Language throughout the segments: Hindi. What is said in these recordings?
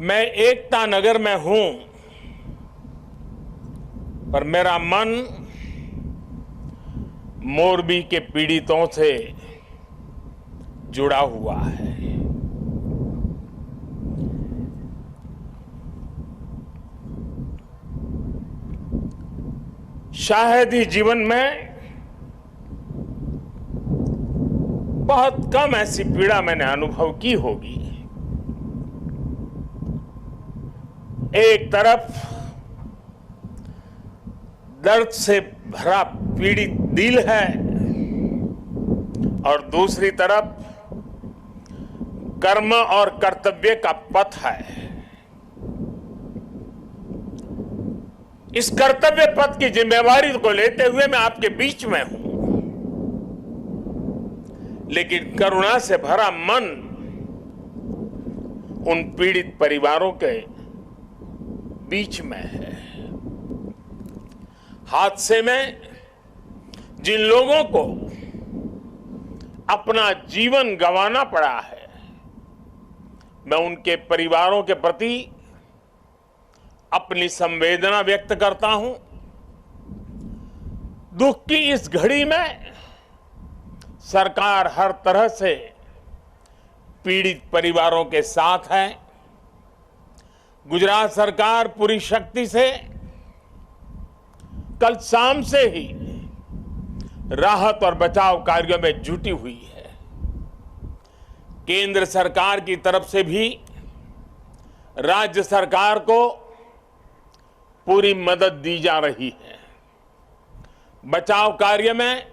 मैं एकता नगर में हूं, पर मेरा मन मोरबी के पीड़ितों से जुड़ा हुआ है। शायद ही जीवन में बहुत कम ऐसी पीड़ा मैंने अनुभव की होगी। एक तरफ दर्द से भरा पीड़ित दिल है और दूसरी तरफ कर्म और कर्तव्य का पथ है। इस कर्तव्य पथ की जिम्मेवारी को लेते हुए मैं आपके बीच में हूं, लेकिन करुणा से भरा मन उन पीड़ित परिवारों के बीच में है। हादसे में जिन लोगों को अपना जीवन गंवाना पड़ा है, मैं उनके परिवारों के प्रति अपनी संवेदना व्यक्त करता हूं। दुख की इस घड़ी में सरकार हर तरह से पीड़ित परिवारों के साथ है। गुजरात सरकार पूरी शक्ति से कल शाम से ही राहत और बचाव कार्यों में जुटी हुई है। केंद्र सरकार की तरफ से भी राज्य सरकार को पूरी मदद दी जा रही है। बचाव कार्य में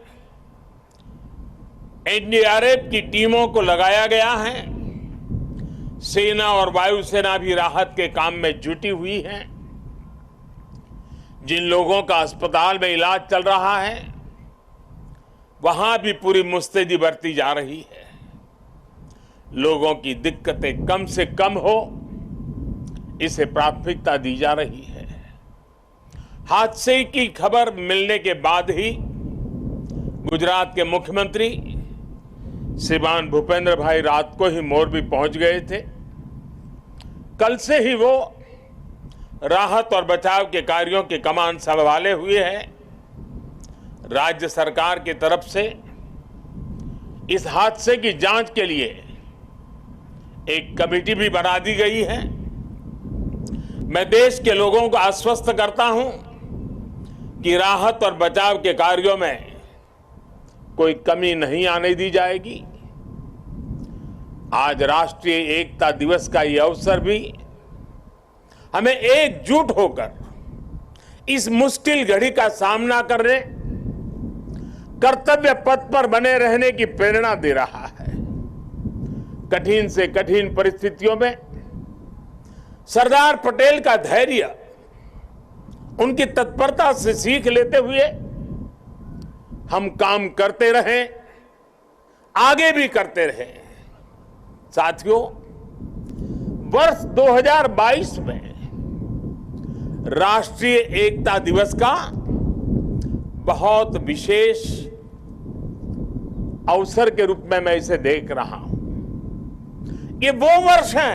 एनडीआरएफ की टीमों को लगाया गया है। सेना और वायुसेना भी राहत के काम में जुटी हुई है। जिन लोगों का अस्पताल में इलाज चल रहा है, वहां भी पूरी मुस्तैदी बरती जा रही है। लोगों की दिक्कतें कम से कम हो, इसे प्राथमिकता दी जा रही है। हादसे की खबर मिलने के बाद ही गुजरात के मुख्यमंत्री श्रीमान भूपेंद्र भाई रात को ही मोरबी पहुंच गए थे। कल से ही वो राहत और बचाव के कार्यों की कमान संभाले हुए हैं। राज्य सरकार की तरफ से इस हादसे की जांच के लिए एक कमेटी भी बना दी गई है। मैं देश के लोगों को आश्वस्त करता हूं कि राहत और बचाव के कार्यों में कोई कमी नहीं आने दी जाएगी। आज राष्ट्रीय एकता दिवस का यह अवसर भी हमें एकजुट होकर इस मुश्किल घड़ी का सामना करने, कर्तव्य पथ पर बने रहने की प्रेरणा दे रहा है। कठिन से कठिन परिस्थितियों में सरदार पटेल का धैर्य, उनकी तत्परता से सीख लेते हुए हम काम करते रहें, आगे भी करते रहें। साथियों, वर्ष 2022 में राष्ट्रीय एकता दिवस का बहुत विशेष अवसर के रूप में मैं इसे देख रहा हूं। ये वो वर्ष है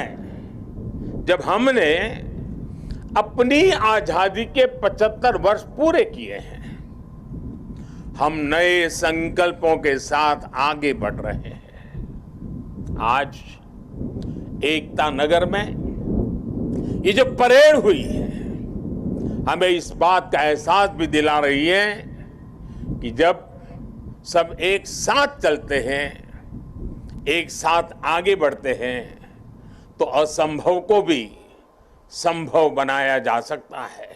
जब हमने अपनी आजादी के 75 वर्ष पूरे किए हैं। हम नए संकल्पों के साथ आगे बढ़ रहे हैं। आज एकता नगर में ये जो परेड हुई है, हमें इस बात का एहसास भी दिला रही है कि जब सब एक साथ चलते हैं, एक साथ आगे बढ़ते हैं, तो असंभव को भी संभव बनाया जा सकता है।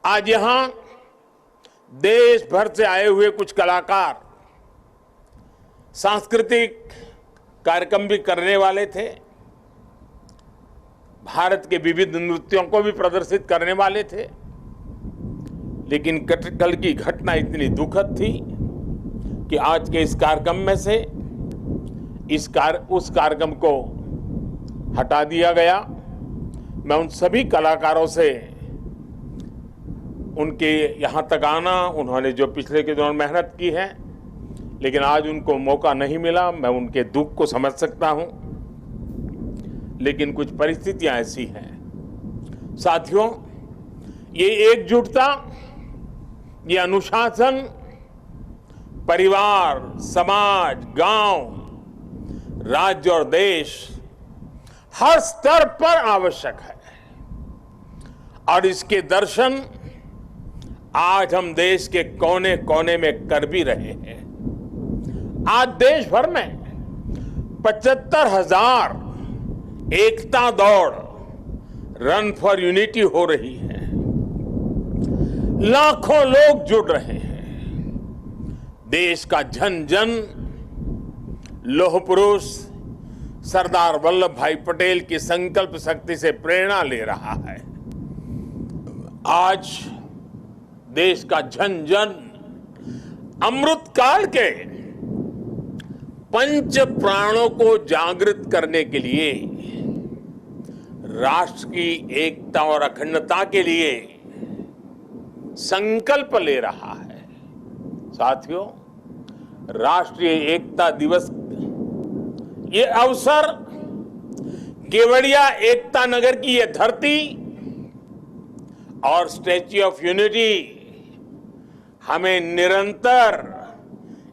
आज यहां देश भर से आए हुए कुछ कलाकार सांस्कृतिक कार्यक्रम भी करने वाले थे। भारत के विविध नृत्यों को भी प्रदर्शित करने वाले थे, लेकिन कल की घटना इतनी दुखद थी कि आज के इस कार्यक्रम में से उस कार्यक्रम को हटा दिया गया। मैं उन सभी कलाकारों से उनके यहाँ तक आना, उन्होंने जो पिछले के दौरान मेहनत की है, लेकिन आज उनको मौका नहीं मिला, मैं उनके दुख को समझ सकता हूं। लेकिन कुछ परिस्थितियां ऐसी हैं। साथियों, ये एकजुटता, ये अनुशासन परिवार, समाज, गांव, राज्य और देश हर स्तर पर आवश्यक है और इसके दर्शन आज हम देश के कोने कोने में कर भी रहे हैं। आज देश भर में 75,000 एकता दौड़, रन फॉर यूनिटी हो रही है। लाखों लोग जुड़ रहे हैं। देश का जन जन लौह पुरुष सरदार वल्लभ भाई पटेल की संकल्प शक्ति से प्रेरणा ले रहा है। आज देश का जन जन अमृत काल के पंच प्राणों को जागृत करने के लिए, राष्ट्र की एकता और अखंडता के लिए संकल्प ले रहा है। साथियों, राष्ट्रीय एकता दिवस ये अवसर केवड़िया एकता नगर की ये धरती और स्टैच्यू ऑफ यूनिटी हमें निरंतर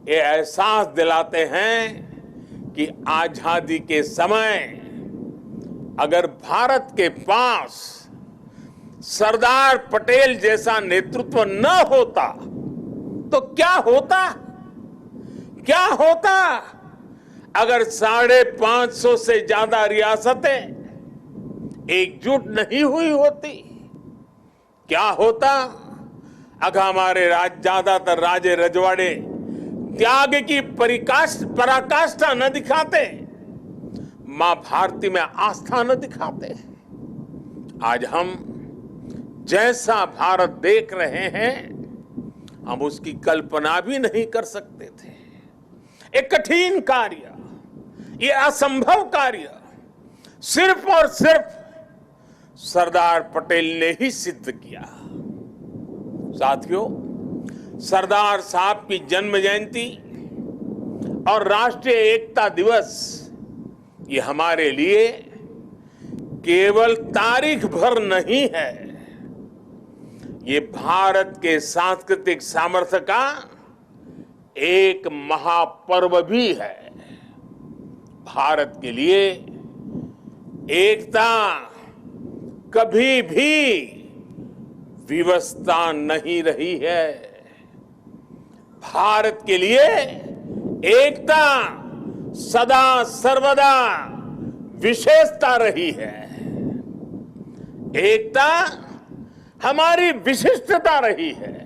ये एहसास दिलाते हैं कि आजादी के समय अगर भारत के पास सरदार पटेल जैसा नेतृत्व न होता तो क्या होता? क्या होता अगर 550 से ज्यादा रियासतें एकजुट नहीं हुई होती? क्या होता अगर हमारे ज्यादातर राजे रजवाड़े त्याग की पराकाष्ठा न दिखाते, मां भारती में आस्था न दिखाते? आज हम जैसा भारत देख रहे हैं, हम उसकी कल्पना भी नहीं कर सकते थे। एक कठिन कार्य, ये असंभव कार्य सिर्फ और सिर्फ सरदार पटेल ने ही सिद्ध किया। साथियों, सरदार साहब की जन्म जयंती और राष्ट्रीय एकता दिवस ये हमारे लिए केवल तारीख भर नहीं है, ये भारत के सांस्कृतिक सामर्थ्य का एक महापर्व भी है। भारत के लिए एकता कभी भी विवशता नहीं रही है। भारत के लिए एकता सदा सर्वदा विशेषता रही है। एकता हमारी विशिष्टता रही है।